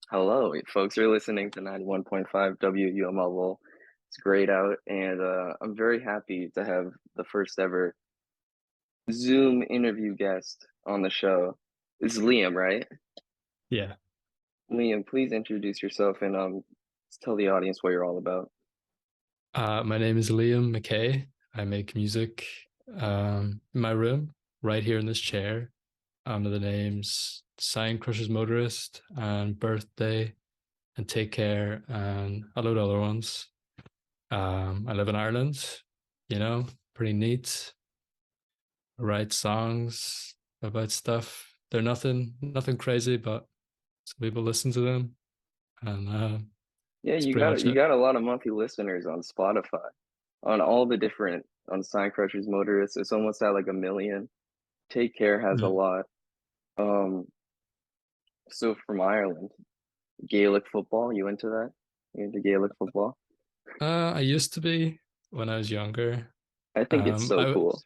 Hello, folks. You're listening to 91.5 WUML Lowell. It's great out, and I'm very happy to have the first ever Zoom interview guest on the show. It's Liam, right? Yeah. Liam, please introduce yourself and tell the audience what you're all about. My name is Liam McCay. I make music in my room, right here in this chair, under the names Sign Crushes Motorist and Birthday and Take Care and a load of other ones. I live in Ireland, pretty neat. I write songs about stuff. They're nothing crazy, but some people listen to them, and Yeah, that's you pretty got much you it. got a lot of monthly listeners on Spotify, on all the different on Sign Crushers Motorists. It's almost at like a million. Take Care has a Yeah. lot. Um, so from Ireland, Gaelic football, you into that? You into Gaelic football? I used to be when I was younger. I think it's Um, so I cool.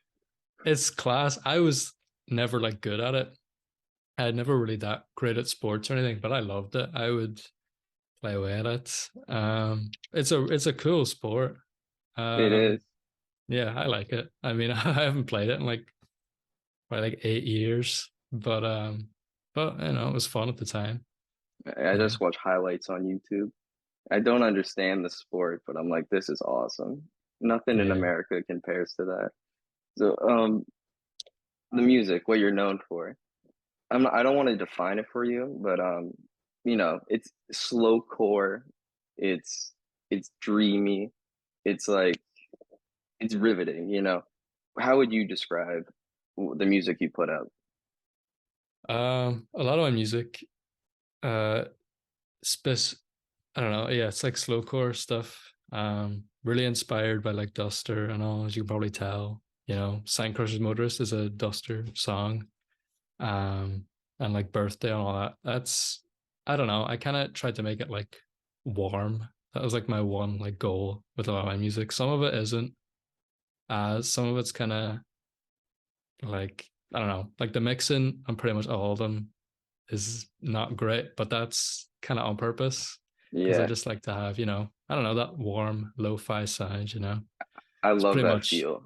It's class. I was never like good at it. I had never really that great at sports or anything, but I loved it. I would play away at it. It's a cool sport. It is. Um, yeah, I like it. I mean, I haven't played it in like probably like 8 years, but it was fun at the time. I Yeah, just watch highlights on YouTube. I don't understand the sport, but I'm like, this is awesome. Nothing in yeah. America compares to that. So, the music, what you're known for. I don't want to define it for you, but it's slowcore. It's it's dreamy. It's like it's riveting. How would you describe the music you put out? A lot of my music, uh, spec I don't know. Yeah, it's like slowcore stuff. Really inspired by like Duster and all, as you can probably tell. Sign Crushes Motorist is a Duster song. And like Birthday and all that. I don't know. I kind of tried to make it like warm. That was like my one like goal with a lot of my music. Some of it isn't. Some of it's kind of like I don't know. Like the mixing on pretty much all of them is not great, but that's kind of on purpose because I Yeah, just like to have, I don't know, that warm lo-fi sound. I It's love pretty that much, feel.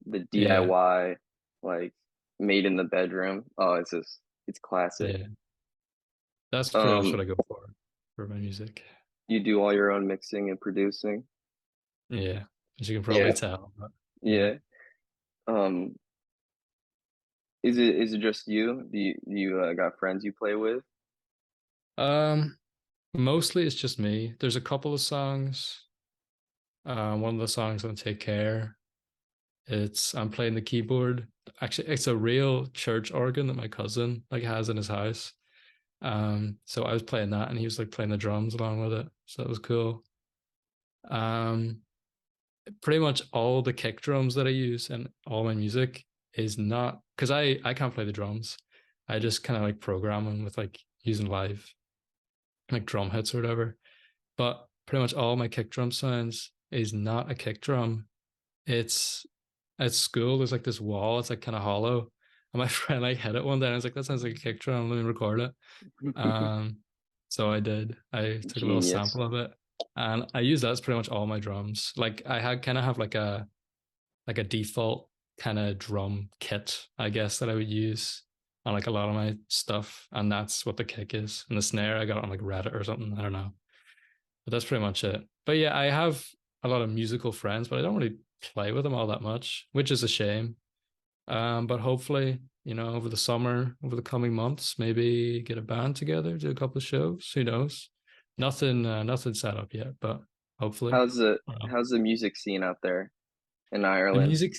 The yeah, DIY, like made in the bedroom. Oh, it's classic. yeah. That's pretty much what I Um, go for my music. you do all your own mixing and producing. Yeah, as you can probably Yeah, tell. But yeah. yeah. Um, is it just you? Do you got friends you play with? Um, Mostly it's just me. There's a couple of songs. One of the songs on Take Care. I'm playing the keyboard. Actually, it's a real church organ that my cousin like has in his house. So I was playing that and he was like playing the drums along with it. So that was cool. Um, Pretty much all the kick drums that I use and all my music is not because I can't play the drums. I just kind of like program them with like using live like drum hits or whatever. But pretty much all my kick drum sounds is not a kick drum. It's at school, there's like this wall, it's like kind of hollow. And my friend like hit it one day and I was like, that sounds like a kick drum, let me record it. Um, so I did. I took a little Genius. sample of it and I use that as pretty much all my drums. Like I had kind of have like a default kind of drum kit, I guess, that I would use on like a lot of my stuff. And that's what the kick is. And the snare I got on like Reddit or something. I don't know. But that's pretty much it. But yeah, I have a lot of musical friends, but I don't really play with them all that much, which is a shame. But hopefully, over the summer, over the coming months, maybe get a band together, do a couple of shows. Who knows? Nothing set up yet, but hopefully. How's the I don't know. how's the music scene out there in The Ireland? music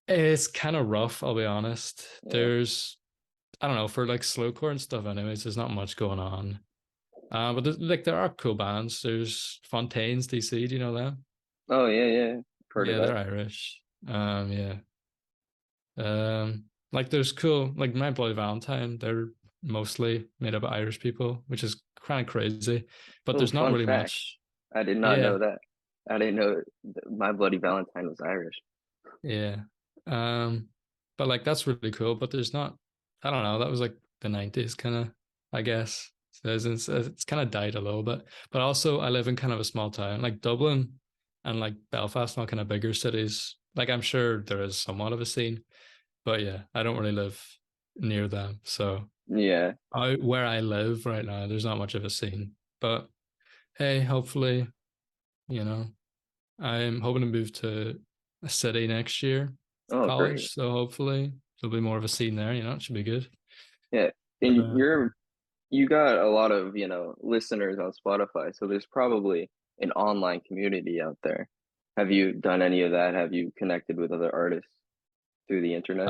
is kind of rough, I'll be honest. Yeah. I don't know, for like slowcore and stuff, anyways, there's not much going on. But like there are cool bands. There's Fontaine's DC, do you know them? Oh yeah, yeah. Heard of Yeah, they're that. Irish. Yeah. Like there's cool, like My Bloody Valentine, they're mostly made up of Irish people, which is kind of crazy. But Oh, there's not fun really fact. much. I did not Yeah, know that. I didn't know My Bloody Valentine was Irish. yeah. Um, but like that's really cool. But there's not, I don't know, that was like the 90s kind of, I guess. It's kind of died a little bit. But also, I live in kind of a small town, like Dublin and like Belfast, not kind of bigger cities. Like I'm sure there is somewhat of a scene, but yeah, I don't really live near them. So Yeah. where I live right now, there's not much of a scene. But hey, hopefully, you know, I'm hoping to move to a city next year for Oh, great. college. So hopefully there'll be more of a scene there, it should be good. Yeah. But And you got a lot of, listeners on Spotify, so there's probably an online community out there. Have you done any of that? Have you connected with other artists through the internet?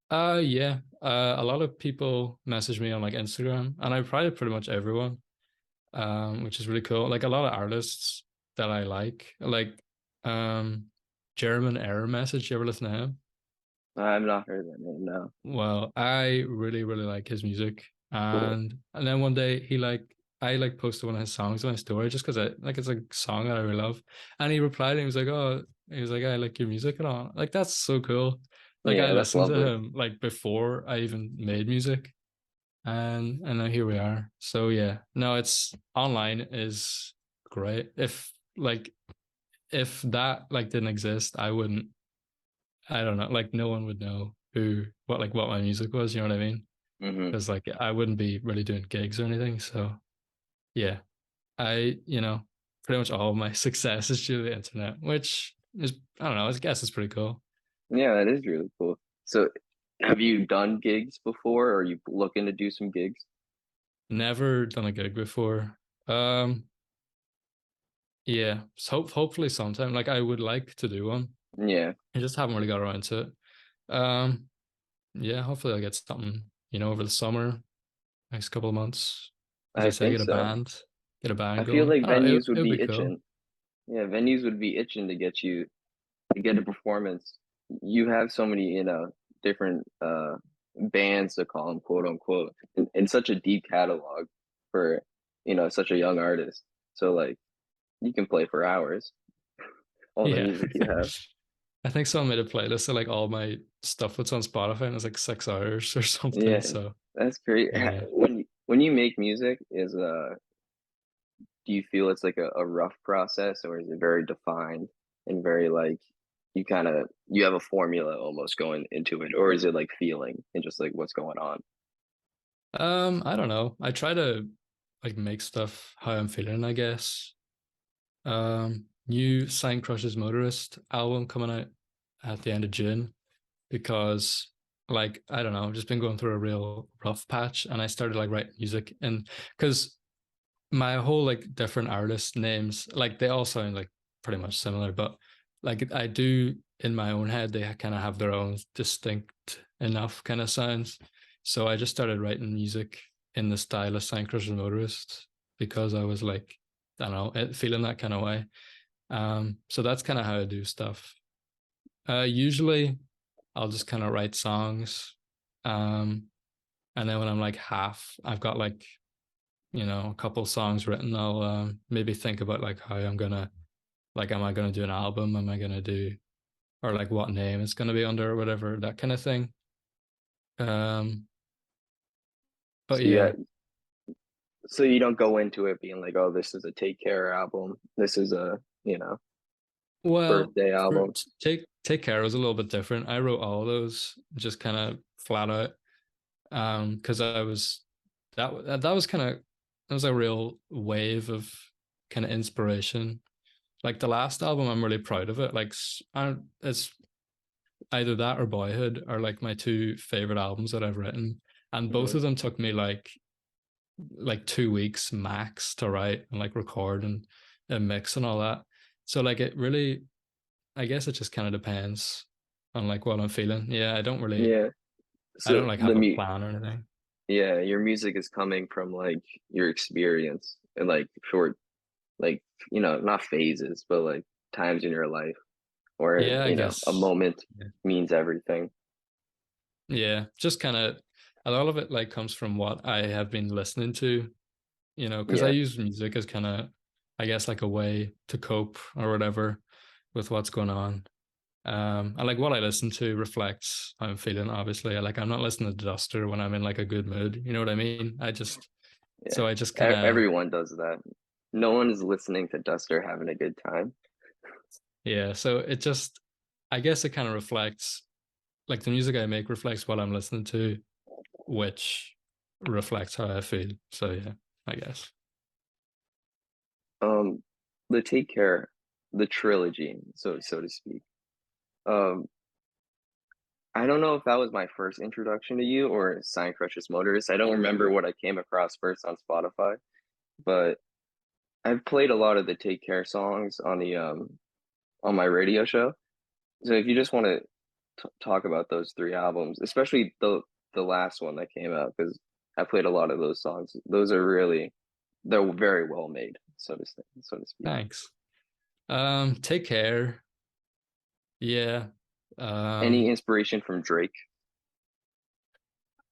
uh yeah. A lot of people message me on like Instagram and I reply to pretty much everyone, which is really cool. Like a lot of artists that I like um German Error Message. You ever listen to him? I've not heard that name, no. Well, I really, really like his music. Cool. And then one day I like posted one of his songs on my story just because I like it's a song that I really love. And he replied and he was like, "Oh, he was like, I like your music and all." Like that's so cool. Like I Yeah, that's listened to lovely. him like before I even made music. And now here we are. So yeah, no, it's online is great. If that like didn't exist, I don't know, like no one would know what my music was, you know what I mean? Hmm. Because like I wouldn't be really doing gigs or anything. So yeah, I pretty much all of my success is due to the internet, which is I don't know, I guess it's pretty cool. Yeah, that is really cool. So, have you done gigs before, or are you looking to do some gigs? Never done a gig before. Um, yeah, so hopefully sometime. Like I would like to do one. Yeah, I just haven't really got around to it. Um, yeah, hopefully I'll get something, over the summer, next couple of months. As I I say, think so. get a I band feel going. like I don't know, venues it would would be be cool. itching. Yeah, venues would be itching to get you to get a performance. You have so many, different bands to call them, quote unquote, and such a deep catalog for, such a young artist. So like you can play for hours, all the Yeah. music you have. I think someone made a playlist of like all my stuff that's on Spotify and it's like 6 hours or something. Yeah, So that's great. yeah. When you make music, do you feel it's like a rough process, or is it very defined and very like you have a formula almost going into it, or is it like feeling and just like what's going on? I don't know. I try to like make stuff how I'm feeling, I guess. New Sign Crush's Motorist album coming out at the end of June because like I don't know, I've just been going through a real rough patch and I started like writing music and because my whole like different artist names, like they all sound like pretty much similar, but like I do in my own head, they kind of have their own distinct enough kind of sounds. So I just started writing music in the style of Sancrush and Motorist because I was like, I don't know, feeling that kind of way. So that's kind of how I do stuff. Usually I'll just kind of write songs. Um, and then when I'm like I've got like a couple songs written, I'll maybe think about like how I'm gonna like, am I gonna do an album? Am I gonna do or like what name it's gonna be under or whatever, that kind of thing. Um, but So yeah, yeah, so you don't go into it being like, oh, this is a Take Care album. This is a, well, birthday for album. Take Care was a little bit different. I wrote all of those just kind of flat out, because I was that was kind of that was a real wave of kind of inspiration. Like the last album, I'm really proud of it. Like it's either that or Boyhood are like my two favorite albums that I've written, and both Hmm. of them took me like 2 weeks max to write and like record and mix and all that. So like it really, I guess it just kind of depends on like what I'm feeling. Yeah, Yeah. I So don't like have a plan or anything. yeah, your music is coming from like your experience and like short, like, not phases, but like times in your life where, Yeah, I a guess. moment Yeah, means everything. yeah, just kind of a lot of it like comes from what I have been listening to, because I Yeah. use music as kind of, I guess, like a way to cope or whatever with what's going on. And like what I listen to reflects how I'm feeling, obviously. Like I'm not listening to Duster when I'm in like a good mood. You know what I mean? I just Yeah. So I just kind of, Everyone does that. No one is listening to Duster having a good time. yeah. So it just, I guess it kind of reflects, like the music I make reflects what I'm listening to, which reflects how I feel. So yeah, I guess. Um, the Take Care, the trilogy, so to speak. Um, I don't know if that was my first introduction to you or Sign Crushes Motorist. I don't remember what I came across first on Spotify, but I've played a lot of the Take Care songs on my radio show. So if you just want to talk about those three albums, especially the last one that came out, because I played a lot of those songs. Those are really they're very well made, so to speak. Thanks. Take care. Yeah. Any Um, inspiration from Drake?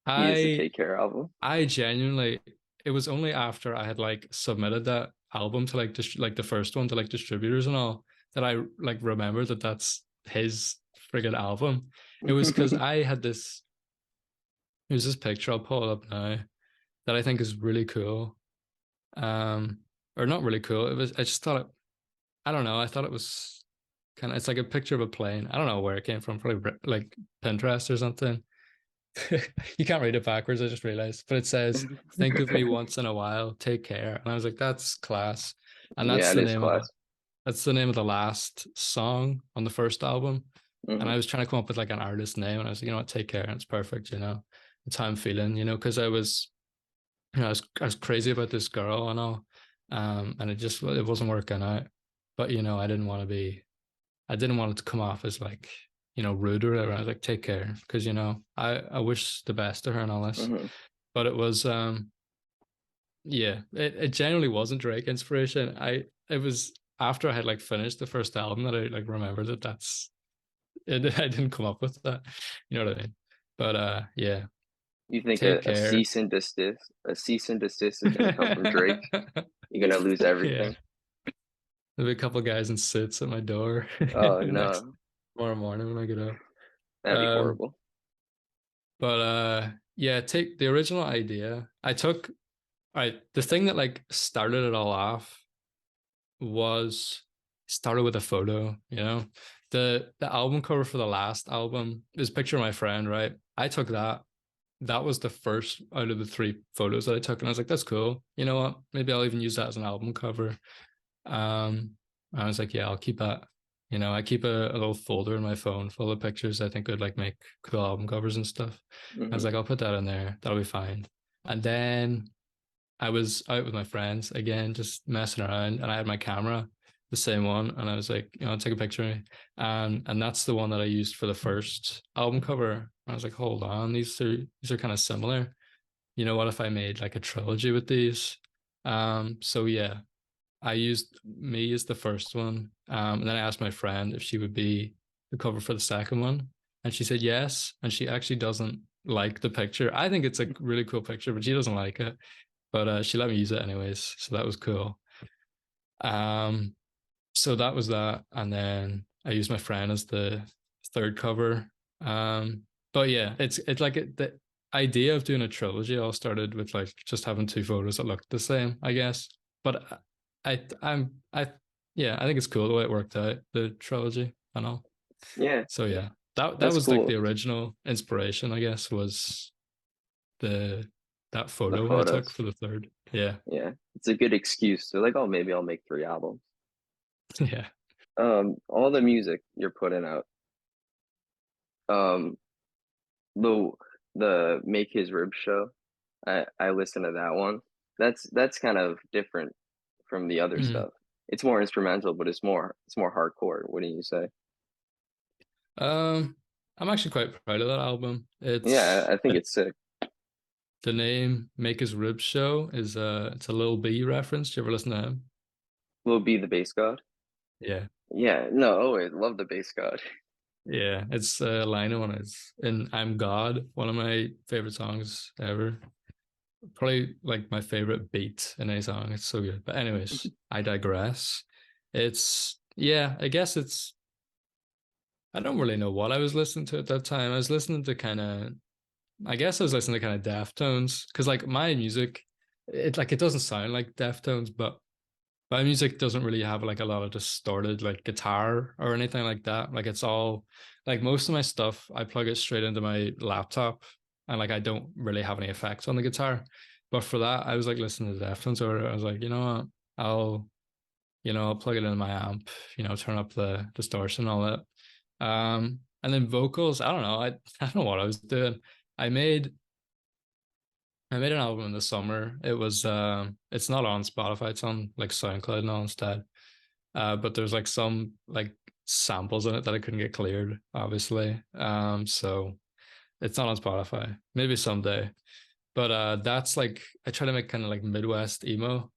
He is the I Take Care album. I genuinely, it was only after I had like submitted that album to like like the first one to like distributors and all that I like remembered that that's his friggin' album. It was because I had this. There's this picture I'll pull it up now that I think is really cool. Um, or not really cool. It was. I just thought it. I don't know. I thought it was kind of. It's like a picture of a plane. I don't know where it came from. Probably like Pinterest or something. You can't read it backwards, I just realized. But it says, "Think of me once in a while, take care." And I was like, that's class. And Yeah, it is class. that's the name of the last song on the first album. And I Hmm. was trying to come up with like an artist name, and I was like, you know what, take care. And it's perfect, you know. It's how I'm feeling, you know, because I was, you know, I was crazy about this girl and all. And it wasn't working out. But you know, I didn't want it to come off as like, you know, rude or whatever. I was like, take care. Because, you know, I wish the best to her and all this. Hmm. But it was yeah, it genuinely wasn't Drake inspiration. It was after I had like finished the first album that I like remembered that that's it. I didn't come up with that. You know what I mean? But yeah, You think take a care. cease and desist is going to come from Drake? You're going to lose Yeah. everything. There'll be a couple guys in suits at my door Oh next no, tomorrow morning when I get up. that'd be Um, horrible. but yeah, take the original idea. I took the thing that like started it all off was started with a photo, you know. The album cover for the last album is a picture of my friend, right? I took that. That was the first out of the three photos that I took, and I was like, that's cool. You know what? Maybe I'll even use that as an album cover. I was like, yeah, I'll keep that. You know, I keep a little folder in my phone full of pictures I think would like make cool album covers and stuff. I was Hmm. like, I'll put that in there. That'll be fine. And then I was out with my friends again, just messing around, and I had my camera, the same one, and I was like, you know, take a picture of me. And that's the one that I used for the first album cover. I was like, hold on, these are kind of similar. You know what if I made like a trilogy with these? So yeah, I used me as the first one. And then I asked my friend if she would be the cover for the second one. And she said yes. And she actually doesn't like the picture. I think it's a really cool picture, but she doesn't like it. But she let me use it anyways. So that was cool. Um, so that was that. And then I used my friend as the third cover. But yeah, it's like the idea of doing a trilogy all started with like just having two photos that looked the same, I guess. But I yeah, I think it's cool the way it worked out, the trilogy and all. Yeah, So yeah, that that's was like the cool. original inspiration, I guess, was the that The photo I took photos. for the third. Yeah. Yeah, it's a good excuse to like, oh, maybe I'll make three albums. Yeah. All the music you're putting out. Um, the the Make His Rib show. I listen to that one. That's kind of different from the other Mhm. stuff. It's more instrumental, but it's more hardcore. Wouldn't you say? Um, I'm actually quite proud of that album. Yeah, I think it's sick. The name Make His Ribs Show is it's a Lil B reference. Do you ever listen to him? Will be the bass god. Yeah. Yeah, no, always love the bass god. Yeah, it's Lino on it's in I'm God, one of my favorite songs ever. Probably like my favorite beat in a song. It's so good. But anyways, I digress. It's yeah, I guess it's I don't really know what I was listening to at that time. I was listening to kind of I guess I was listening to kind of Deftones because like my music it doesn't sound like Deftones, but my music doesn't really have like a lot of distorted like guitar or anything like that. Like it's all like most of my stuff, I plug it straight into my laptop and like I don't really have any effects on the guitar. But for that, I was like listening to Deftones or I was like, you know what, I'll I'll plug it into my amp, turn up the distortion and all that. And then vocals, I don't know, I don't know what I was doing. I made I made an album in the summer. It's not on Spotify, it's on like SoundCloud now instead. But there's like some like samples in it that I couldn't get cleared, obviously. So it's not on Spotify. Maybe someday. But that's like I try to make kind of like Midwest emo.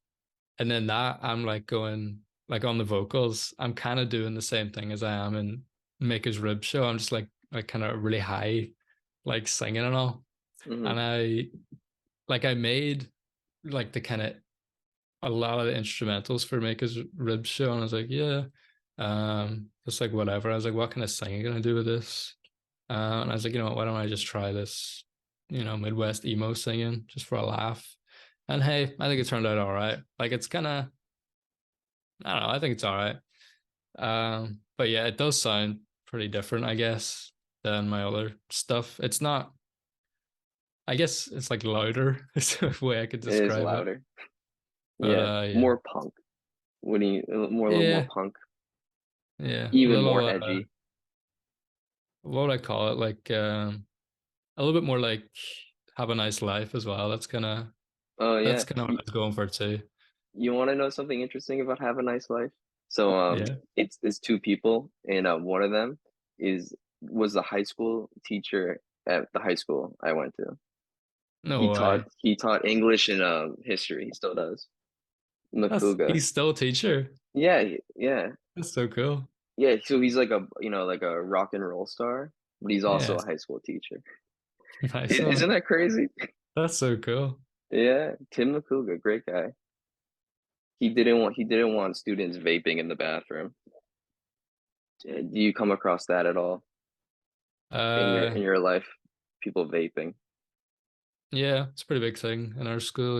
And then that I'm like going like on the vocals, I'm kind of doing the same thing as I am in Maker's Rib Show. I'm just like kind of really high, like singing and all. Hmm. And I made like the kind of a lot of the instrumentals for Maker's Rib Show, and I was like, yeah, just like whatever. I was like, what kind of singing gonna do with this? And I was like, why don't I just try this, Midwest emo singing just for a laugh? And hey, I think it turned out all right. Like it's kind of, I don't know, I think it's all right. But yeah, it does sound pretty different, I guess, than my other stuff. It's not, I guess it's like louder, is the way I could It is describe it. louder. But Yeah, yeah. more punk. What do you more a little more Yeah, punk, yeah. A even little more edgy. what would I call it? Like a little bit more like have a nice life as well. Oh That's yeah. kind of what I was going for too. You want to know something interesting about Have a Nice Life? So Yeah. it's two people, and one of them is was the high school teacher at the high school I went to. No way. He taught English and history. He still does. Makuga. He's still a teacher. Yeah, yeah, That's so cool. yeah. So he's like a like a rock and roll star, but he's also Yeah. a high school teacher. Nice Isn't one. that crazy? That's so cool. Yeah, Tim Makuga, great guy. He didn't want students vaping in the bathroom. Do you come across that at all Uh in your life? People vaping. yeah, it's a pretty big thing in our school,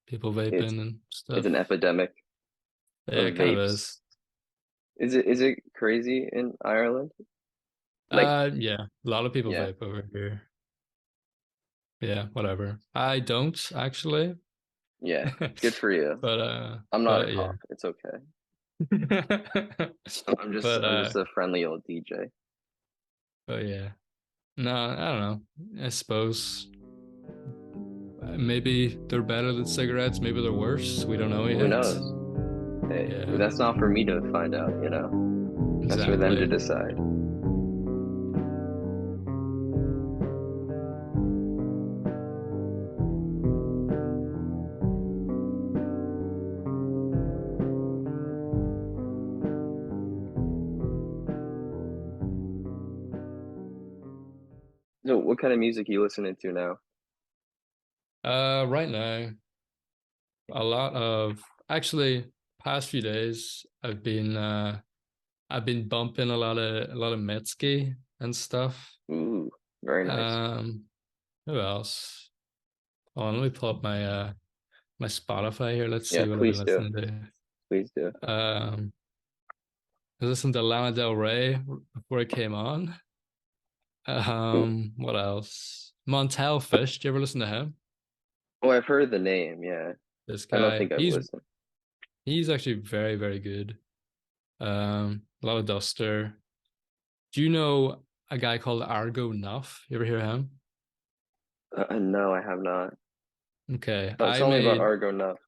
people It's vaping and it's an stuff. epidemic Yeah, of it kind of vapes. is. Is it crazy in Ireland? Like, Yeah, a lot of people yeah, vape over here. Yeah, whatever. I don't actually. yeah. Good for you. But I'm not a but yeah. cop. It's okay. But I'm just a friendly old DJ. but yeah. No, I don't know. I suppose maybe they're better than cigarettes, maybe they're worse. We don't know Who yet. knows? Hey, Yeah, that's not for me to find out, you know? That's for them to exactly. decide. So, what kind of music are you listening to now? Right now, a lot of actually past few days I've been bumping a lot of Mitski and stuff. Ooh, very nice. Um, who else? Oh, let me pull up my Spotify here. Let's Yeah, see what I've been please do. listening to. Please do. I listened to Lana Del Rey before it came on. Ooh. What else? Montel Fish. Do you ever listen to him? Oh, I've heard the name. Yeah, This I don't guy. think I've He's listened. he's actually very, very good. A lot of Duster. Do you know a guy called Argo Nuff? You ever hear him? No, I have not. Okay. Oh, tell me about Argo Nuff.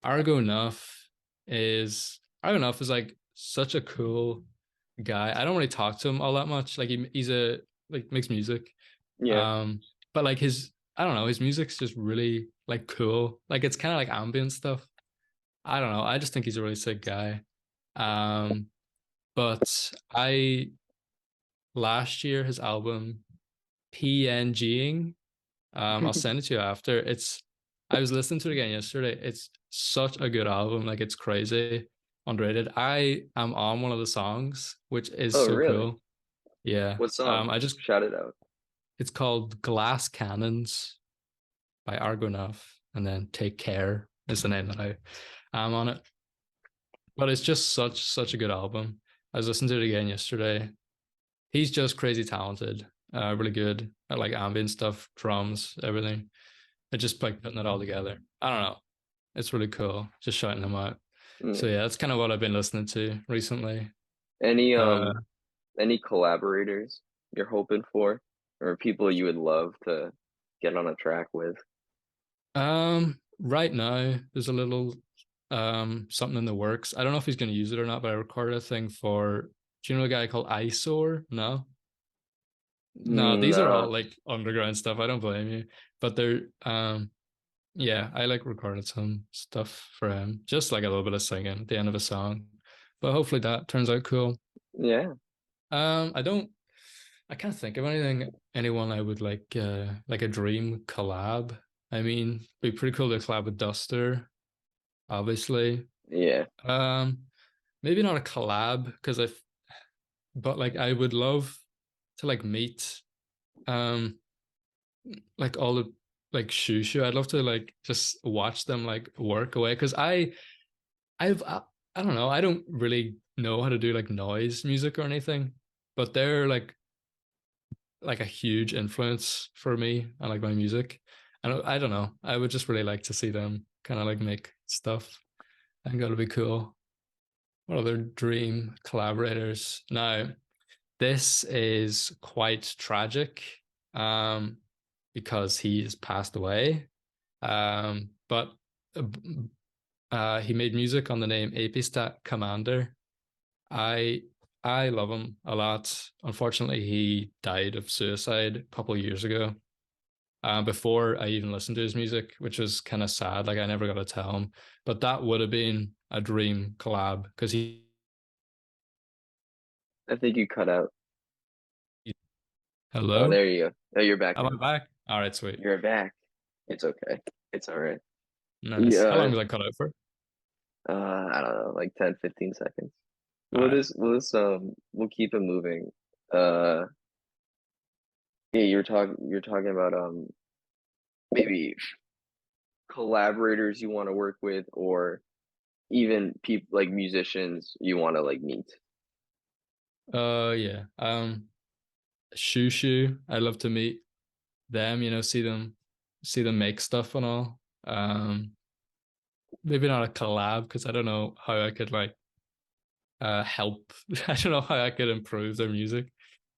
Argo Nuff Argo Nuff is like such a cool guy. I don't really talk to him all that much. Like he's a like makes music. Yeah. Um, but like I don't know, his music's just really like cool. Like it's kind of like ambient stuff. I don't know. I just think he's a really sick guy. Um, but I last year his album PNGing, I'll send it to you after. I was listening to it again yesterday. It's such a good album. Like it's crazy, underrated. I am on one of the songs, which is Oh, so really? cool. Yeah. What song? I just Shout it out. It's called Glass Cannons by Argonaut. and then Take Care is the name that I am on it. But it's just such a good album. I was listening to it again yesterday. He's just crazy talented, really good at like ambient stuff, drums, everything. I just like putting it all together. I don't know. It's really cool. Just shouting them out. Mm. So yeah, that's kind of what I've been listening to recently. Any Uh, any collaborators you're hoping for, or people you would love to get on a track with? right now there's a little something in the works. I don't know if he's going to use it or not, but I recorded a thing for. Do you know a guy called Eyesore? No, no, these are all No. like underground stuff. I don't blame you, but they're yeah, I like recorded some stuff for him, just like a little bit of singing at the end of a song. But hopefully that turns out cool. Yeah. I don't. I can't think of anyone I would like a dream collab. I mean, it'd be pretty cool to collab with Duster, obviously. Yeah. Um, maybe not a collab because but like I would love to like meet um like all the like Shushu. I'd love to like just watch them like work away because I don't know. I don't really know how to do like noise music or anything, but they're like a huge influence for me and like my music. And I don't know. I would just really like to see them kind of like make stuff. I think that'll be cool. What other dream collaborators? Now, this is quite tragic, um, because he's passed away. But he made music on the name Apistat Commander. I I love him a lot. Unfortunately, he died of suicide a couple of years ago. Before I even listened to his music, which was kind of sad. Like I never got to tell him, but that would have been a dream collab because he. I think you cut out. Oh, Hello, there you go. Oh, you're back am I now. back? All right, sweet, You're back. It's okay. It's all right. nice. How Yeah. long was I cut out for? I don't know, like 10, 15 seconds. All right. We'll keep it moving. Uh, yeah, you're talking about maybe collaborators you want to work with, or even people like musicians you want to like meet. Yeah. Shushu. I'd love to meet them. See them make stuff and all. Maybe not a collab because I don't know how I could like help. I don't know how I could improve their music.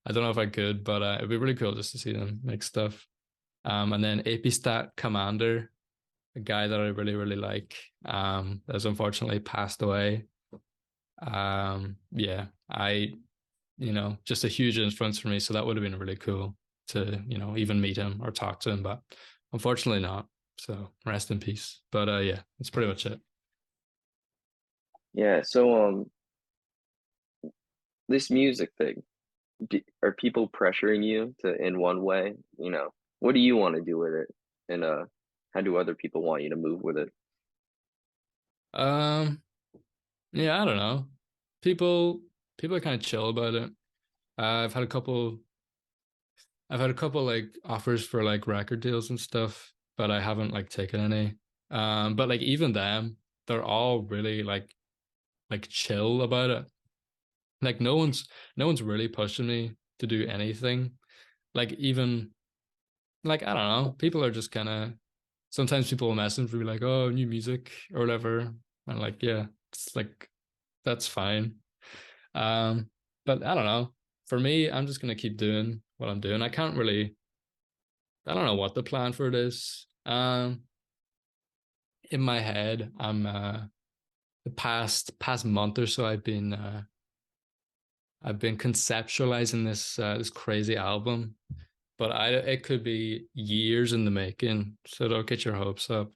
I don't know if I could, but it'd be really cool just to see them make stuff. And then Apistat Commander, a guy that I really like, has unfortunately passed away. Yeah, just a huge influence for me. So that would have been really cool to, even meet him or talk to him, but unfortunately not. So rest in peace. But yeah, that's pretty much it. Yeah, so this music thing, are people pressuring you to in one way? What do you want to do with it? And how do other people want you to move with it? Um, yeah, I don't know. People people are kind of chill about it. I've had a couple like offers for like record deals and stuff, but I haven't like taken any. But like even them, they're all really like chill about it. Like no one's really pushing me to do anything. Like even like I don't know, people are just kind of sometimes people will message me like, "Oh, new music or whatever." And like, yeah, it's like that's fine. Um, but I don't know. For me, I'm just gonna keep doing what I'm doing. I don't know what the plan for it is. In my head, I'm the past month or so, I've been conceptualizing this crazy album, but I it could be years in the making, so don't get your hopes up.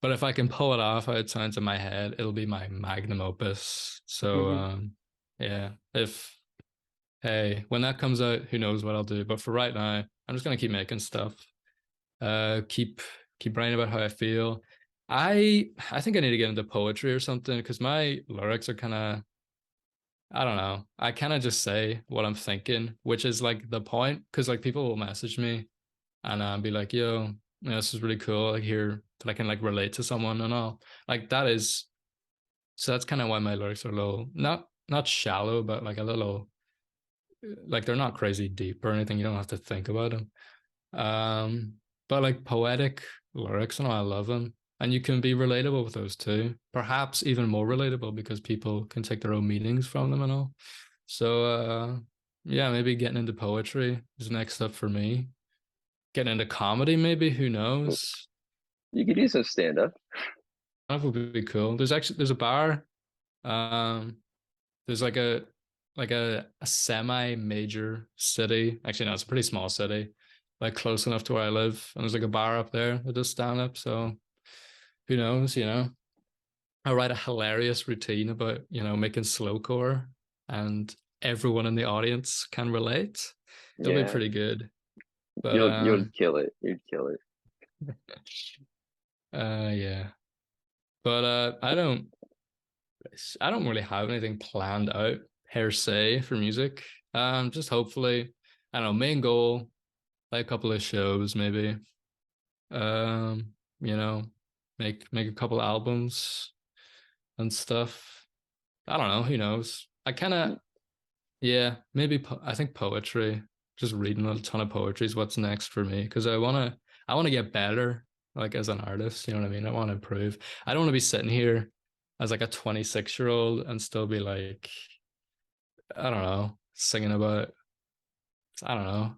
But if I can pull it off how it sounds in my head, it'll be my magnum opus. So yeah, if hey, when that comes out, who knows what I'll do. But for right now, I'm just gonna keep making stuff. Keep writing about how I feel. I think I need to get into poetry or something because my lyrics are kind of I don't know. I kind of just say what I'm thinking, which is like the point because like people will message me and be like, "Yo, this is really cool. Like here that I can like relate to someone and all. Like that is so that's kind of why my lyrics are a little not shallow, but like a little like they're not crazy deep or anything. You don't have to think about them. But like poetic lyrics and all, I love them. And you can be relatable with those too. Perhaps even more relatable because people can take their own meanings from them and all. So yeah, maybe getting into poetry is next up for me. Getting into comedy, maybe, who knows? You could do some stand up. That would be cool. There's a bar. Um, there's like a semi-major city. Actually, no, it's a pretty small city, like close enough to where I live. And there's like a bar up there that does stand up. So who knows, you know? I write a hilarious routine about, making slowcore and everyone in the audience can relate. It'll be Yeah, pretty good. But you'll kill it. You'd kill it. yeah. But I don't really have anything planned out per se for music. Just hopefully, I don't know, main goal, play a couple of shows maybe. Um, you know, make a couple albums and stuff. I don't know, who knows? I kind of yeah, maybe I think poetry, just reading a ton of poetry is what's next for me because I want to get better like as an artist, you know what I mean? I want to improve. I don't want to be sitting here as like a 26-year-old and still be like I don't know, singing about I don't know.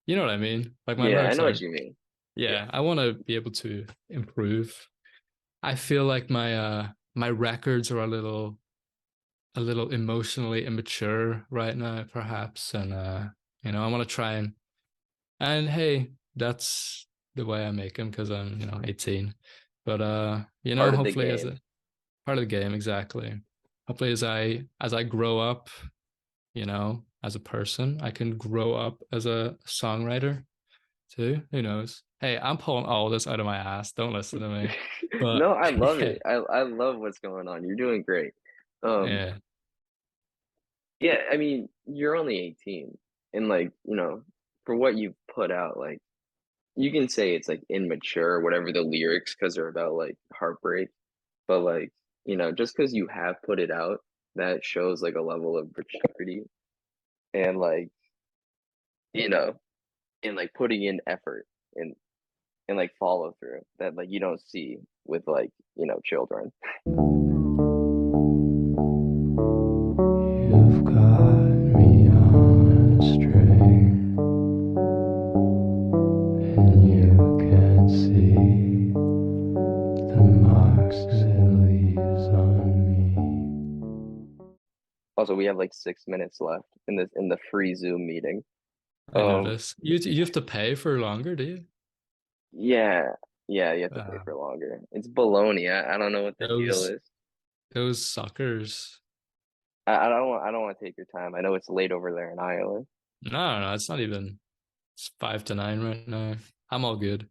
You know what I mean? Like my Yeah, I lyrics know what aren't you mean. Yeah. yeah, I want to be able to improve. I feel like my records are a little emotionally immature right now, perhaps. And I want to try and hey, that's the way I make them because I'm, 18. But Part of the hopefully as game. a part of the game, exactly. Hopefully as I grow up, as a person, I can grow up as a songwriter too. Who knows? Hey, I'm pulling all this out of my ass. Don't listen to me. But No, I love yeah, it. I love what's going on. You're doing great. Um, yeah, yeah, I mean, you're only 18, and like, for what you've put out, like you can say it's like immature, whatever the lyrics, because they're about like heartbreak, but like, just because you have put it out, that shows like a level of maturity and like, you know, and like putting in effort and like follow through that like you don't see with like, children. you've got me on a string, and you can see the marks it leaves on Also, we have like 6 minutes left in the free Zoom meeting. me. I Um, notice. You have to pay for longer, do you? yeah, yeah, you have to pay Wow. for longer. It's baloney. I don't know what the deal Those is. those suckers. I don't want to take your time. I know it's late over there in Iowa. No, no, it's not even. It's 5 to 9 right now. I'm all good.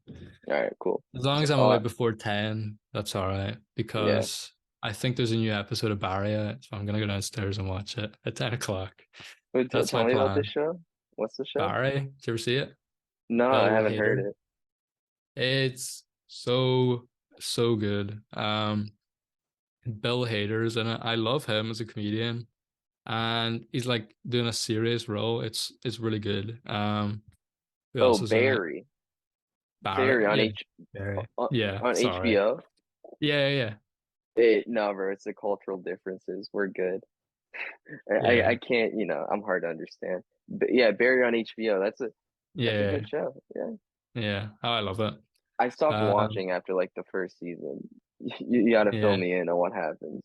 All right, cool. As long So, as I'm away before 10, that's all right. yeah. Because I think there's a new episode of Barry out, so I'm gonna go downstairs and watch it at 10 o'clock. Wait, That's tell my me about this plan. show. What's the show? Barry, did you ever see it? No, I Bill haven't heard Hader. it. It's so good. Bill Hader's in it. I love him as a comedian, and he's like doing a serious role. It's really good. Who Oh, else is in it? Barry. Barry. Barry on Yeah, H Barry. on, Yeah, on sorry. HBO. Yeah. No, bro, it's the cultural differences. We're good. I Yeah. can't, I'm hard to understand. But yeah, Barry on HBO. That's a Yeah. good show. Yeah. Yeah. Oh, I love it. I stopped Um, watching after like the first season. You got to fill yeah. me in on what happens.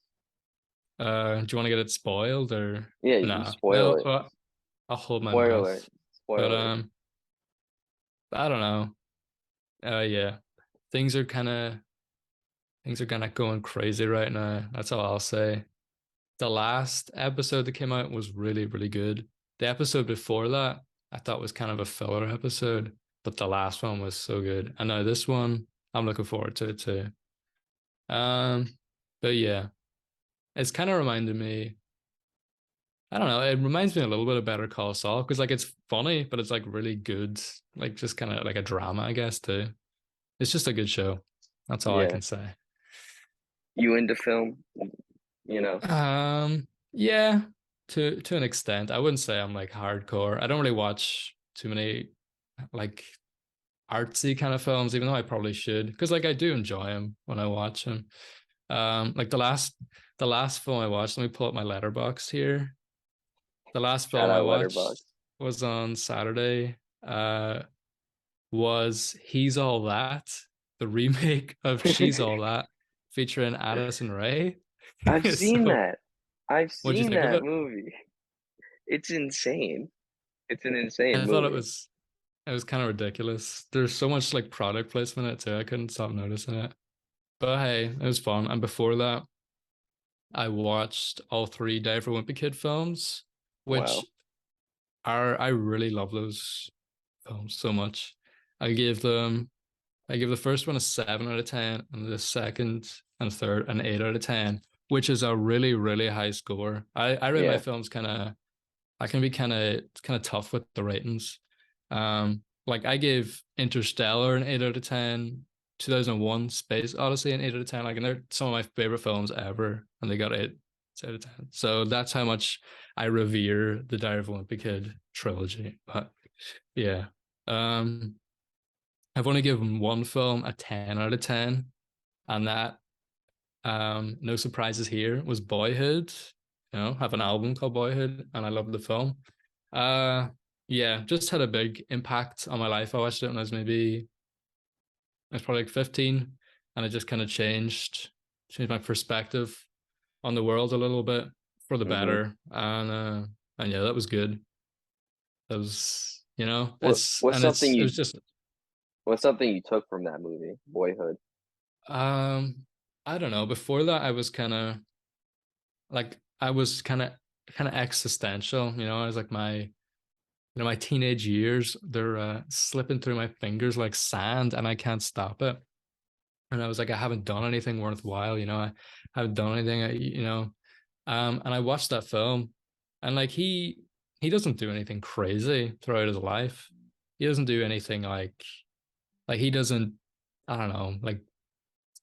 Do you want to get it spoiled or Yeah, you nah? spoil Well, it. I'll hold my Spoiler, mouth. But spoiler. I don't know. Yeah. Things are kind of things are kind of going crazy right now. That's all I'll say. The last episode that came out was really, really good. The episode before that, I thought was kind of a filler episode, but the last one was so good. I know this one, I'm looking forward to it too. Um, but yeah, it's kind of reminded me. I don't know. It reminds me a little bit of Better Call Saul because like it's funny, but it's like really good, like just kind of like a drama, I guess too. It's just a good show. That's all I Yeah. can say. You into film? You know, Yeah, to an extent. I wouldn't say I'm like hardcore. I don't really watch too many like artsy kind of films, even though I probably should, because like I do enjoy them when I watch them. Like the last film I watched, let me pull up my letterbox here. The last shout film I out watched Letterboxd. was on Saturday. Was He's All That, the remake of She's All That, featuring Addison Rae. I've seen So, that. I've what'd you seen think of that it? movie. It's insane. It's an insane I thought movie. it was kind of ridiculous. There's so much like product placement in it too. I couldn't stop noticing it. But hey, it was fun. And before that, I watched all three Diver Wimpy Kid films, which Wow. I really love those films so much. I gave them I give the first one a 7 out of 10, and the second and third an 8 out of 10, which is a really, really high score. I rate my Yeah. films I can be kind of tough with the ratings. Like I gave Interstellar an 8 out of 10, 2001 Space Odyssey an 8 out of 10. Like, and they're some of my favorite films ever, and they got 8 out of 10. So that's how much I revere the Diary of a Wimpy Kid trilogy. But yeah, um, I've only given one film a 10 out of 10, and that no surprises here was Boyhood. Have an album called Boyhood, and I love the film. Uh, yeah, just had a big impact on my life. I watched it when I was probably like 15, and it just kind of changed my perspective on the world a little bit for the Hmm. better. And yeah, that was good. That was, What what's something it you was just what's something you took from that movie, Boyhood? um, I don't know. Before that, I was kind of existential. I was like my teenage years, they're slipping through my fingers like sand, and I can't stop it. And I was like, I haven't done anything worthwhile. I haven't done anything. And I watched that film, and like he doesn't do anything crazy throughout his life. He doesn't do anything like he doesn't. I don't know, like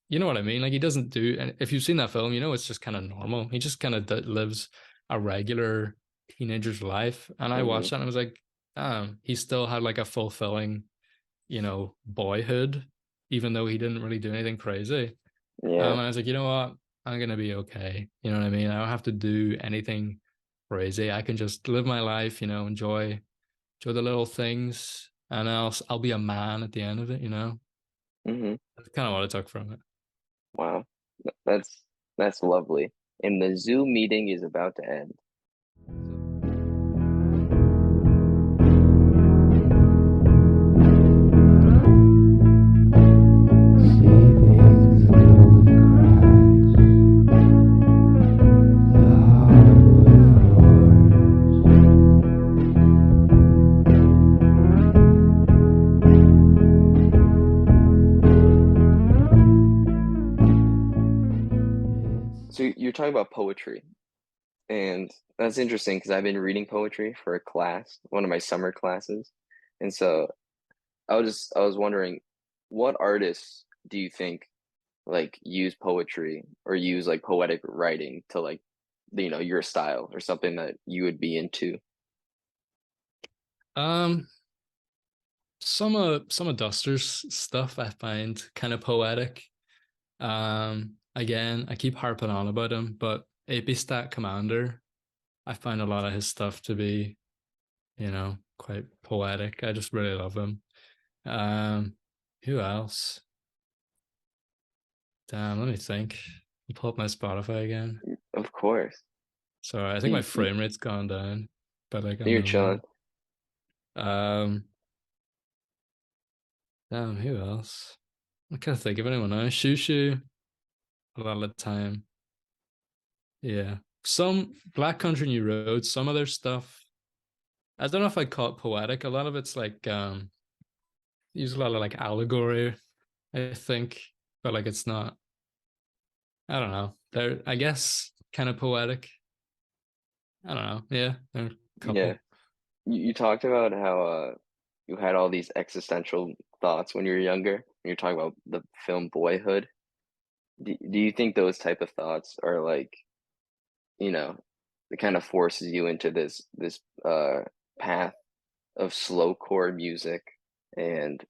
you know what I mean? Like he doesn't do, and if you've seen that film, it's just kind of normal. He just kind of lives a regular teenager's life. And I Hmm. watched that and I was like, he still had like a fulfilling, boyhood, even though he didn't really do anything crazy. Yeah. And I was like, you know what? I'm gonna be okay. You know what I mean? I don't have to do anything crazy. I can just live my life, enjoy the little things, and I'll be a man at the end of it. Hmm. That's kind of what I took from it. Wow. That's lovely. And the Zoom meeting is about to end. So you're talking about poetry, and that's interesting because I've been reading poetry for a class, one of my summer classes. And so I was wondering, what artists do you think like use poetry or use like poetic writing to like your style or something that you would be into? Um, some of Duster's stuff I find kind of poetic. Again, I keep harping on about him, but Stat Commander, I find a lot of his stuff to be, quite poetic. I just really love him. Um, who else? Damn, let me think. Pull up my Spotify again. Of course. Sorry, I think my You, frame rate's gone down by like a you're chilling. million. Um, damn, who else? I can't think of anyone now. Shushu, a lot of the time. Yeah. Some Black Country New Road, some of their stuff, I don't know if I'd call it poetic. A lot of it's like use a lot of like allegory, I think. But like it's not, I don't know. They're I guess kind of poetic. I don't know. Yeah, there are a Yeah. couple. You talked about how you had all these existential thoughts when you're younger, when you're talking about the film Boyhood. Do you think those type of thoughts are like, you know, it kind of forces you into this path of slowcore music and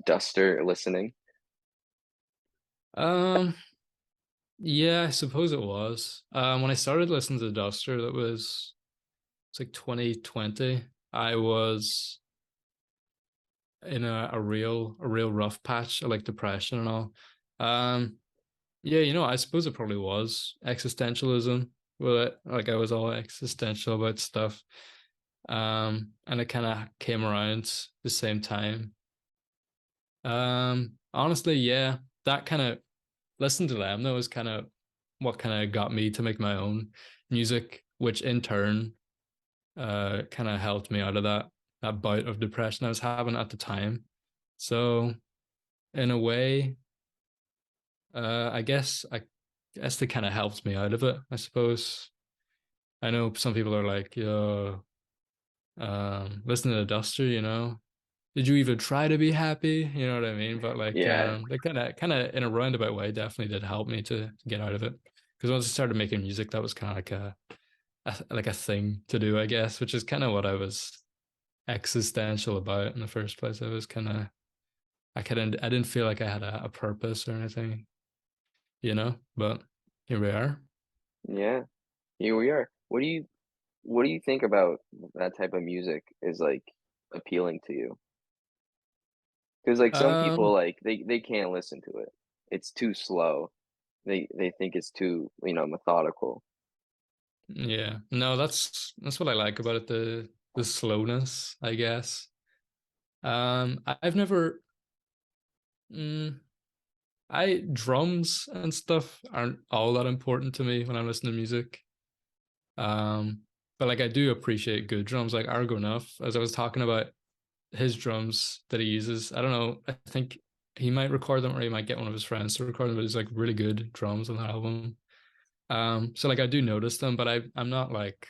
duster listening? Um, yeah, I suppose it was. When I started listening to Duster, that was it's like 2020. I was in a real rough patch of like depression and all. Um, yeah, I suppose it probably was existentialism with it. Like I was all existential about stuff. And it kind of came around the same time. Honestly, yeah, that kind of listening to them though is kind of what kind of got me to make my own music, which in turn kind of helped me out of that bout of depression I was having at the time. So in a way, I guess they kind of helped me out of it, I suppose. I know some people are like, yo, listen to the Duster, did you even try to be happy? You know what I mean? But like, Yeah, they kind of in a roundabout way definitely did help me to get out of it. Because once I started making music, that was kind of like a thing to do, I guess, which is kind of what I was existential about in the first place. I was I didn't feel like I had a purpose or anything, But here we are. yeah. Here we are. What do you think about that type of music is like appealing to you? Because like some people Um, like they can't listen to it. It's too slow. They think it's too, methodical. yeah, no, that's what I like about it, the slowness, I guess. I've never, mm, drums and stuff aren't all that important to me when I'm listening to music. Um, but like I do appreciate good drums, like Argonuff, as I was talking about his drums that he uses. I don't know. I think he might record them or he might get one of his friends to record them, but he's like really good drums on that album. So like I do notice them, but I'm not like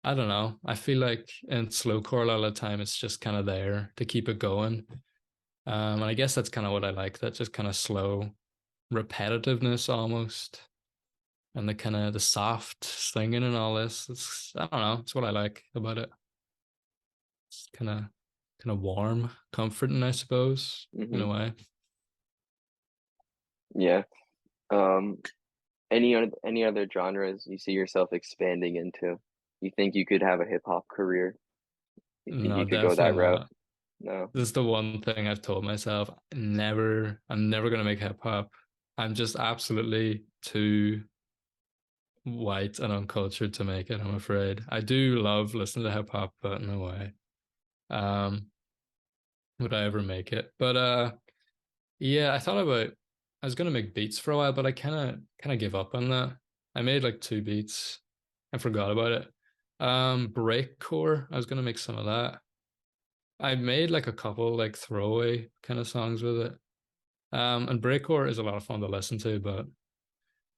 I don't know. I feel like in slowcore a lot of the time it's just kind of there to keep it going. And I guess that's kind of what I like, that just kind of slow repetitiveness almost. And the kind of the soft singing and all this. It's I don't know, it's what I like about it. It's kind of warm, comforting, I suppose, in a Hmm. way. Yeah. Um, any other genres you see yourself expanding into? You think you could have a hip hop career? You think No, you could go definitely that route? not. No. This is the one thing I've told myself. I'm never gonna make hip hop. I'm just absolutely too white and uncultured to make it, I'm afraid. I do love listening to hip hop, but no way. Um, would I ever make it? But yeah, I was gonna make beats for a while, but I kinda give up on that. I made like two beats and forgot about it. Breakcore, I was gonna make some of that. I made like a couple like throwaway kind of songs with it. And breakcore is a lot of fun to listen to, but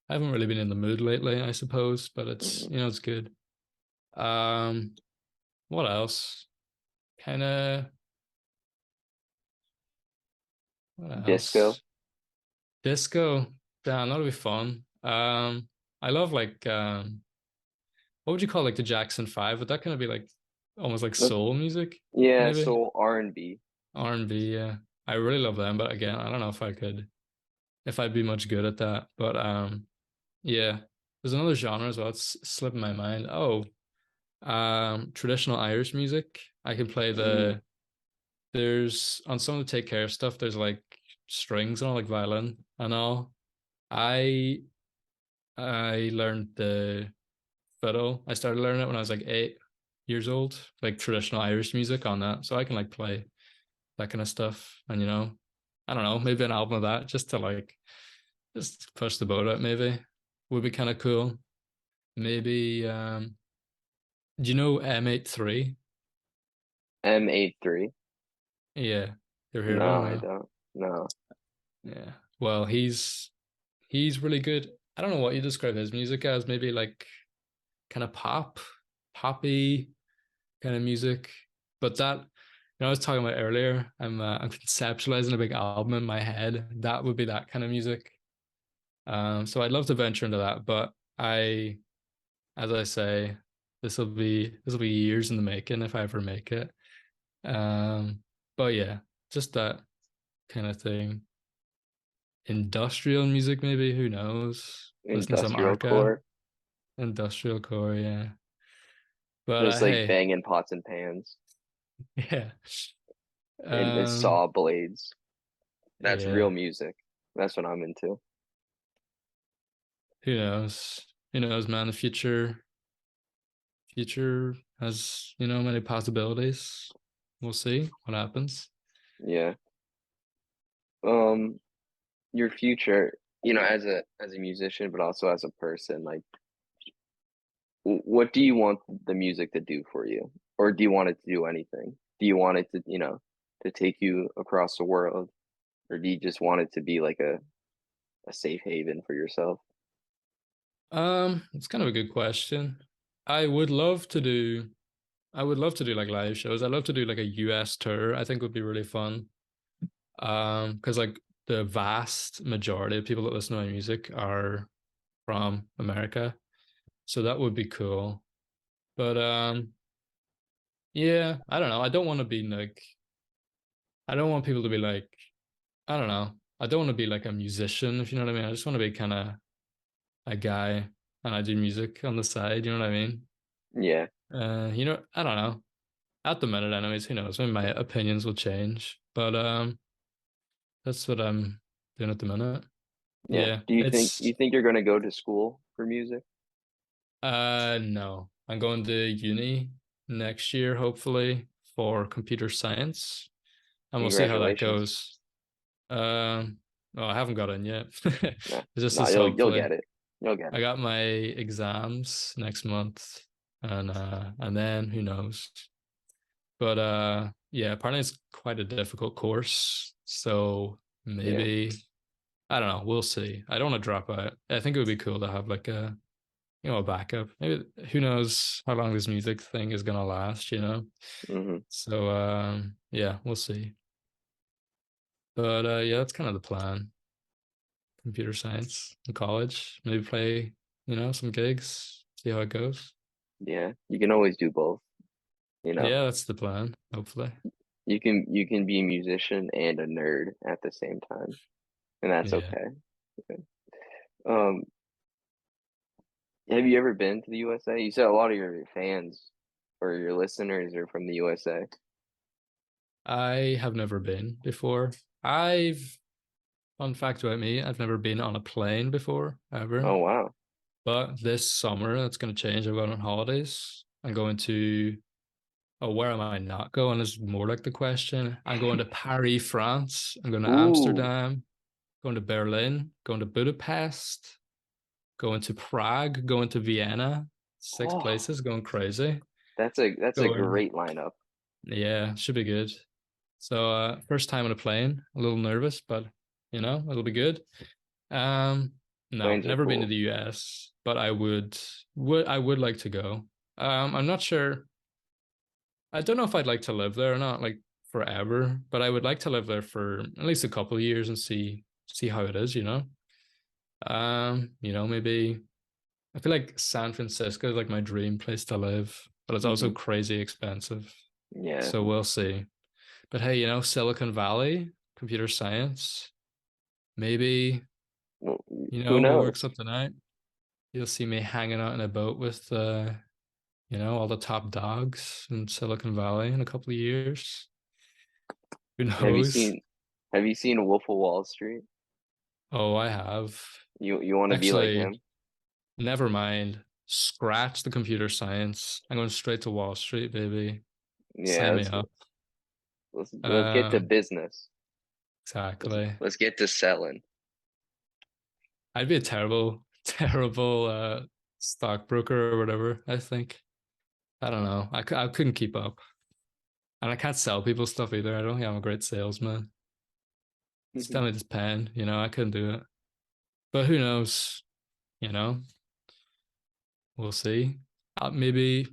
I haven't really been in the mood lately, I suppose, but it's Hmm. it's good. Um, what else? Kind of what Disco? else? Disco. Damn, that'll be fun. I love like what would you call like the Jackson 5? Would that kind of be like almost like Look, soul music, yeah, maybe? soul R&B. R&B, yeah. I really love them, but again, I don't know if I'd be much good at that. But yeah. There's another genre as well. It's slipping my mind. Oh, traditional Irish music. I can play Mm, there's on some of the Take Care stuff, there's like strings and all like violin and all. I I learned the fiddle. I started learning it when I was like 8 years old, like traditional Irish music on that. So I can like play that kind of stuff. And I don't know, maybe an album of that just to like just push the boat out, maybe would be kind of cool. Maybe do you know M83? M83? Yeah. You ever hear of him? No, I No. don't. No. Yeah. Well, he's really good. I don't know what you describe his music as, maybe like kind of poppy kind of music. But that I was talking about earlier, I'm conceptualizing a big album in my head. That would be that kind of music. So I'd love to venture into that, but as I say, this will be years in the making if I ever make it. But yeah, just that kind of thing. Industrial music, maybe, who knows? Listen to some Industrial Arca, core, industrial core, yeah. But just like hey, banging pots and pans yeah. and Um, saw blades. That's real yeah, music. That's what I'm into. who knows? Who knows, man? The future has, many possibilities. We'll see what happens. Yeah. Um, your future, as a musician, but also as a person, like, what do you want the music to do for you, or do you want it to do anything? Do you want it to, to take you across the world, or do you just want it to be like a safe haven for yourself? It's kind of a good question. I would love to do I would love to do like live shows. I'd love to do like a US tour. I think would be really fun. Because like the vast majority of people that listen to my music are from America. So that would be cool. But yeah, I don't know. I don't want people to be like, I don't know. I don't want to be like a musician, if you know what I mean. I just want to be kind of a guy and I do music on the side, you know what I mean? Yeah, I don't know. At the minute, anyways, who knows? Maybe my opinions will change. But that's what I'm doing at the minute. yeah. Yeah, Do you think it's you think you're gonna go to school for music? no. I'm going to uni next year, hopefully, for computer science, and we'll see how that Congratulations. goes. Oh, I haven't got in yet. No, It's no, just you'll hopefully. get it. You'll get I it. got my exams next month, and then who knows? But yeah, apparently it's quite a difficult course. So Yeah. maybe I don't know. We'll see. I don't want to drop out. I think it would be cool to have like a backup. Maybe who knows how long this music thing is gonna last. Hmm. So yeah, we'll see. But yeah, that's kind of the plan. Computer science in college. Maybe play, some gigs, see how it goes. Yeah. You can always do both, you know. Yeah, that's the plan, hopefully. You can be a musician and a nerd at the same time, and that's Yeah. okay. Um, have you ever been to the USA? You said a lot of your fans or your listeners are from the USA. I have never been before. I've Fun fact about me, I've never been on a plane before, ever. Oh wow. But this summer, that's going to change. I'm going on holidays. I'm going to, oh, where am I not going is more like the question. I'm going to Paris, France. I'm going to Ooh. Amsterdam, going to Berlin, going to Budapest, going to Prague, going to Vienna. Six Oh, places, going crazy. that's a Going, great lineup. yeah, should be good. So, first time on a plane, a little nervous, but it'll be good. Um, no, Planes are never been to cool. the US, but I would like to go. I'm not sure. I don't know if I'd like to live there or not, like forever, but I would like to live there for at least a couple of years and see how it is. Maybe I feel like San Francisco is like my dream place to live, but it's also Hmm. crazy expensive. Yeah. So we'll see. But hey, Silicon Valley, computer science, maybe, Well, who we'll work knows? something out. You'll see me hanging out in a boat with all the top dogs in Silicon Valley in a couple of years. Who Have you knows? seen have you seen Wolf of Wall Street? Oh, I have. You want to be like Actually, him? never mind. Scratch the computer science. I'm going straight to Wall Street, baby. Yeah, Sign me let's up. let's get to Um, business. Let's exactly. let's get to selling. I'd be a terrible, terrible stockbroker or whatever, I think. I don't know. I couldn't keep up. And I can't sell people stuff either. I don't think I'm a great salesman. Just tell me this pen, I couldn't do it. But who knows? You know, we'll see. Maybe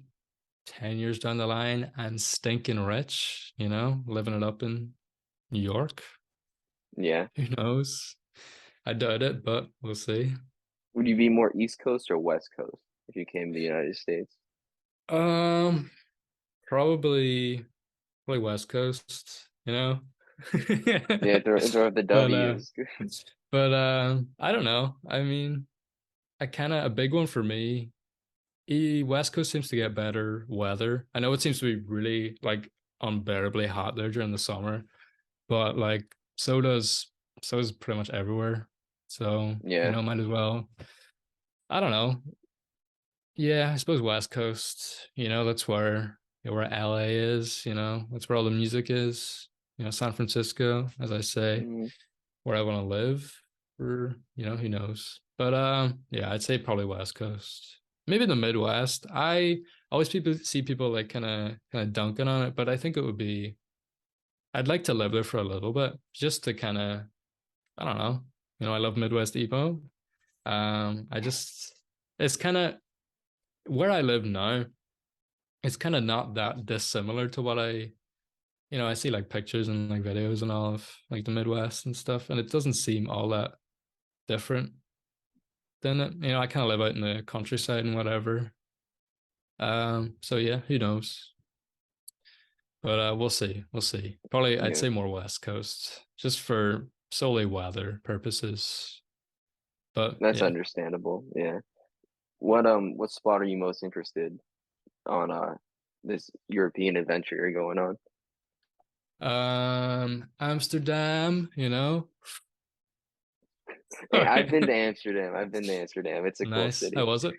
10 years down the line and stinking rich, living it up in New York. Yeah. Who knows? I doubt it, but we'll see. Would you be more East Coast or West Coast if you came to the United States? Um, probably probably West Coast. Yeah, throw out the But W's. I don't know. I mean, I kind of a big one for me. West Coast seems to get better weather. I know it seems to be really like unbearably hot there during the summer, but like so does pretty much everywhere. So, Yeah, might as well. I don't know. Yeah, I suppose West Coast, that's where LA is, that's where all the music is. San Francisco, as I say, mm, where I want to live for, who knows. But yeah, I'd say probably West Coast. Maybe the Midwest. I always people see people like kind of dunking on it, but I think it would be I'd like to live there for a little bit just to kind of I don't know. I love Midwest emo. I just it's kind of where I live now, it's kind of not that dissimilar to what I see like pictures and like videos and all of like the Midwest and stuff, and it doesn't seem all that different than it. I kind of live out in the countryside and whatever. So yeah, who knows? But we'll see. We'll see. Probably I'd yeah, say more West Coast, just for solely weather purposes. But that's yeah. understandable. Yeah. What spot are you most interested on this European adventure you're going on? Amsterdam. Hey, I've been to Amsterdam. I've been to Amsterdam. It's a cool Nice. How city. was it?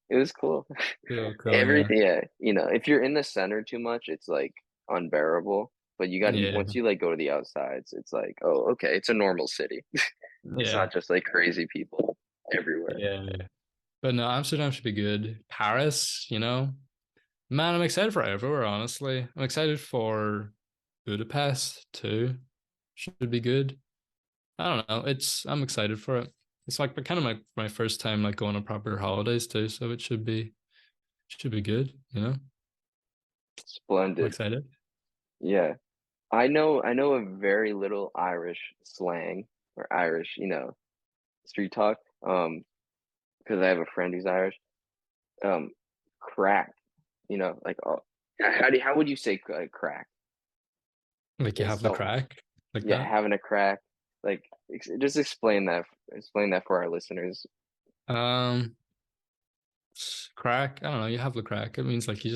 It was cool. Cool, cool, yeah. Everything, yeah. If you're in the center too much, it's like unbearable. But you got to Yeah, once you like go to the outsides, it's like, oh, okay, it's a normal city. It's yeah, not just like crazy people everywhere. yeah. But no, Amsterdam should be good. Paris. Man, I'm excited for everywhere, honestly. I'm excited for Budapest too. Should be good. I don't know. I'm excited for it. It's like kind of my first time like going on proper holidays too, so it should be good. I'm Splendid. excited. Yeah. I know a very little Irish slang or Irish, street talk. Because I have a friend who's Irish. Um, crack, like oh, how would you say crack? Like you It's have the so crack like yeah, that. having a crack. Like just explain that for our listeners. Um, crack. I don't know. You have the crack. It means like I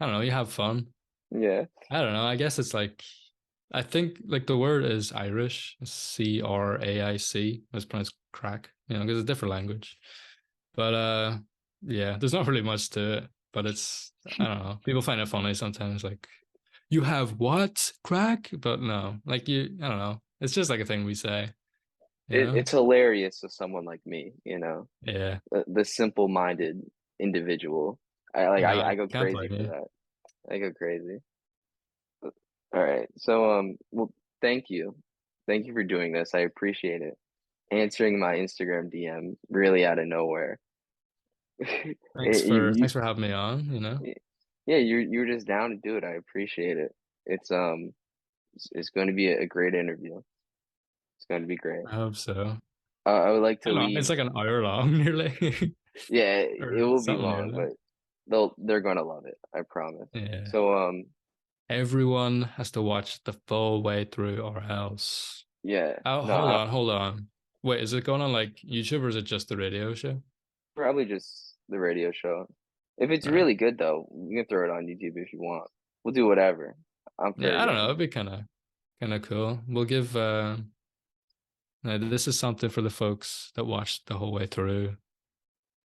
don't know. You have fun. Yeah. I don't know. I guess it's like I think like the word is Irish, Craic. It's pronounced crack, because it's a different language. But yeah, there's not really much to it. But I don't know. People find it funny sometimes, like you have what crack? But no, like I don't know. It's just like a thing we say, you know? It's hilarious to someone like me, Yeah. the simple-minded individual. I like No, I I go can't crazy blame for you. that. I go crazy. All right. So well, thank you. Thank you for doing this. I appreciate it. Answering my Instagram DM really out of nowhere. Thanks You, for you, thanks for having me on. yeah, you're just down to do it. I appreciate it. It's going to be a great interview. It's going to be great. I hope so. I would like I to don't know. leave. It's like an hour long nearly. Yeah, it Or will be something long, nearly. but they're gonna love it. I promise. Yeah. So Everyone has to watch the full way through or else. yeah, Oh, no, hold I on, hold on. Wait, is it going on like YouTube or is it just the radio show? probably just the radio show. If it's Right. really good though, you can throw it on YouTube if you want. We'll do whatever. I'm fair Yeah, I don't know. game. It'd be kind of cool. We'll give this is something for the folks that watched the whole way through.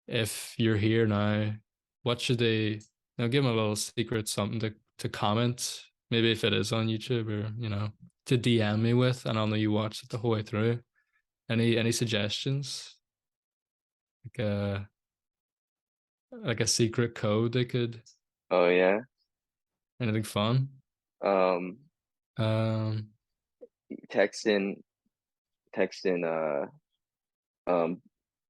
If you're here now, what should they give them a little secret something to comment, maybe if it is on YouTube or to DM me with, and I'll know you watched it the whole way through. Any suggestions? Like a secret code they could Oh yeah. anything fun? Um, Um text in text in um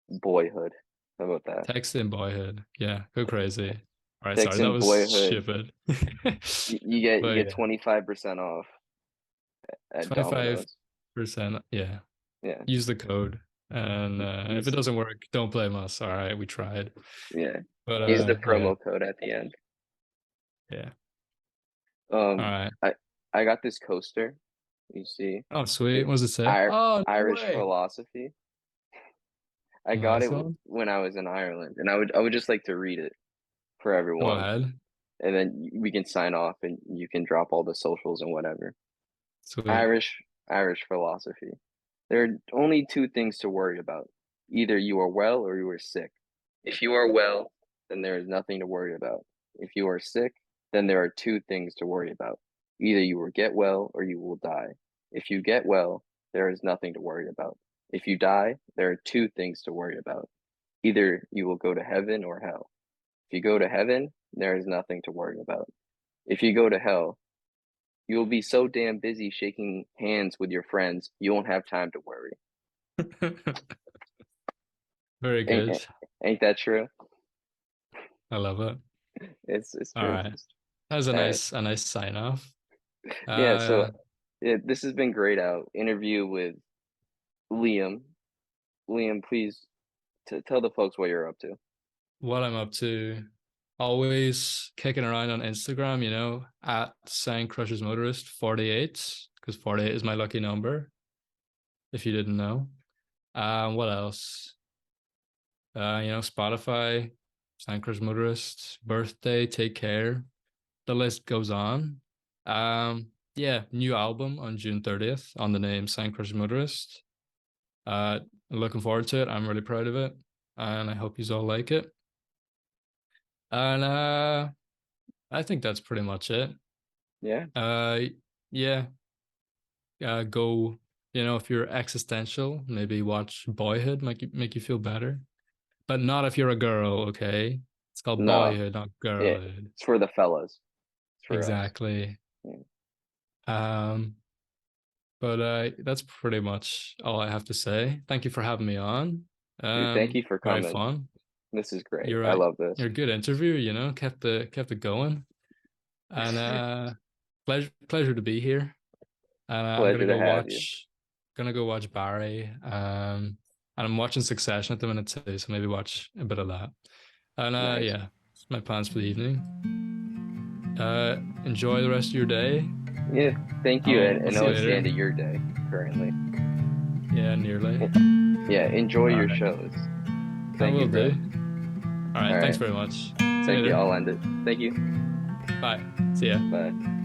Boyhood. How about that? Text in Boyhood. Yeah, go crazy. All right, Text sorry, that in was Boyhood. stupid. You But get yeah, 25% off at 25%. Domino's. Yeah, Yeah. use the code. And if it Use doesn't work, don't blame us. All right, we tried. yeah. But Use the yeah, promo code at the end. yeah. All Um, right. I I got this coaster. You see, Oh, sweet. it, What does it say? Ir Oh, no Irish way. philosophy. I got it Nice one. when I was in Ireland, and I would just like to read it for Go everyone, ahead. and then we can sign off, and you can drop all the socials and whatever. Sweet. Irish Irish philosophy. There are only two things to worry about. Either you are well or you are sick. If you are well, then there is nothing to worry about. If you are sick, then there are two things to worry about. Either you will get well or you will die. If you get well, there is nothing to worry about. If you die, there are two things to worry about. Either you will go to heaven or hell. If you go to heaven, there is nothing to worry about. If you go to hell, you will be so damn busy shaking hands with your friends, you won't have time to worry. Very Ain't, good. ain't that true? I love it. It's All true. right. That was All right. a nice sign off. Yeah, so Uh, yeah, this has been great out interview with Liam. Liam, please tell the folks what you're up to. what I'm up to, always kicking around on Instagram, at Sang Crushes Motorist 48, because 48 is my lucky number, if you didn't know. What else? Spotify, Sang Crushes Motorist, birthday, take care. The list goes on. Yeah, new album on June 30th on the name Sang Crushes Motorist. Looking forward to it. I'm really proud of it, and I hope you all like it. And I think that's pretty much it. Yeah. Uh, yeah. Go. If you're existential, maybe watch Boyhood. Make you feel better, but not if you're a girl. Okay, it's called No. Boyhood, not Yeah. Girlhood. It's for the fellas. It's for us. Exactly. Yeah. Um, but that's pretty much all I have to say. Thank you for having me on. Dude, thank you for Very coming. fun. This is great. You're I right. love this. You're a good interview. Kept it going. And pleasure to be here. And I'm Pleasure to have you. gonna go watch Barry. And I'm watching Succession at the minute too, so maybe watch a bit of that. And Nice. yeah, it's my plans for the evening. Enjoy the rest of your day. Yeah, thank you. I'll I see know you it's the later. end of your day currently. Yeah, nearly. Yeah, enjoy All your right, shows. I Thank you, will bro. do. All All right, thanks right. very much. See you Thank you. later. I'll end it. Thank you. Bye. See ya. Bye.